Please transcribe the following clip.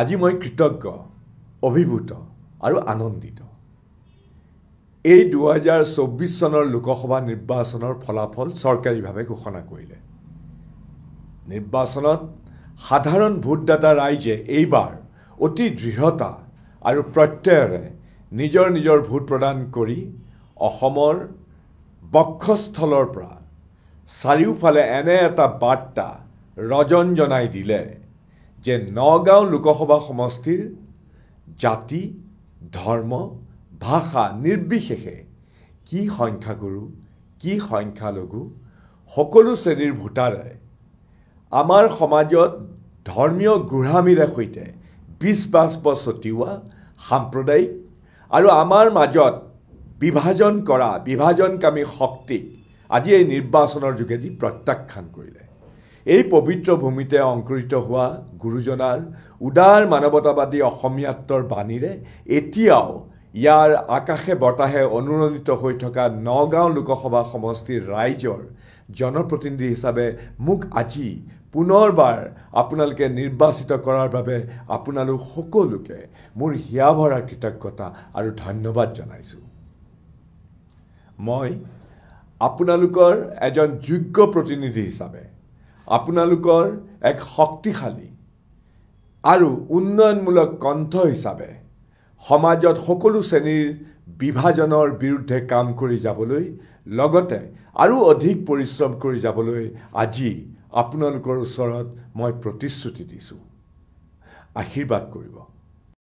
আজি মই কৃতজ্ঞ, অভিভূত আৰু আনন্দিত। এই 2024 চনৰ লোকসভা নিৰ্বাচনৰ ফলাফল চৰকাৰীভাৱে ঘোষণা কৰিলে। নিৰ্বাচনত সাধাৰণ ভোটদাতা ৰাইজে এইবাৰ অতি দৃঢ়তা আৰু প্ৰত্যয়েৰে নিজৰ নিজৰ ভোট প্ৰদান কৰি অসমৰ বক্ষস্থলৰ পৰা চাৰিওফালে এনে এটা বাৰ্তা ৰজনজনাই দিলে যে নগাঁও লোকসভা সমষ্টিৰ জাতি, ধৰ্ম, ভাষা নিৰ্বিশেষে কি সংখ্যাগুৰু, কি সংখ্যালঘু, সকলো শ্ৰেণীৰ ভোটাৰে আমাৰ সমাজত ধৰ্মীয় গোড়ামীৰে সৈতে বিষ-বাষ্প ছটিওৱা সাম্প্ৰদায়িক আৰু আমাৰ মাজত বিভাজন কৰা বিভাজনকামী শক্তিক আজি এই নিৰ্বাচনৰ যোগেদি প্ৰত্যাখ্যান কৰিলে। এই পবিত্ৰ ভূমিতে অংকুৰিত হোৱা গুৰুজনাৰ উদাৰ মানৱতাবাদী অসমীয়াত্বৰ বাণীৰে এতিয়াও ইয়াৰ আকাশে বতাহে অনুৰণিত হৈ থকা নগাঁও লোকসভা সমষ্টিৰ ৰাইজৰ জনপ্ৰতিনিধি হিচাপে মোক আজি পুনৰবাৰ আপোনালোকে নিৰ্বাচিত কৰাৰ বাবে আপোনালোক সকলোকে মোৰ হিয়াভৰা কৃতজ্ঞতা আৰু ধন্যবাদ জনাইছোঁ। মই আপোনালোকৰ এজন যোগ্য প্ৰতিনিধি হিচাপে আপোনালোকৰ এক শক্তিশালী আৰু উন্নয়নমূলক কণ্ঠ হিচাপে সমাজত সকলো শ্ৰেণীৰ বিভাজনৰ বিৰুদ্ধে কাম কৰি যাবলৈ লগতে আৰু অধিক পৰিশ্ৰম কৰি যাবলৈ আজি আপোনালোকৰ ওচৰত মই প্ৰতিশ্ৰুতি দিছোঁ। আশীৰ্বাদ কৰিব।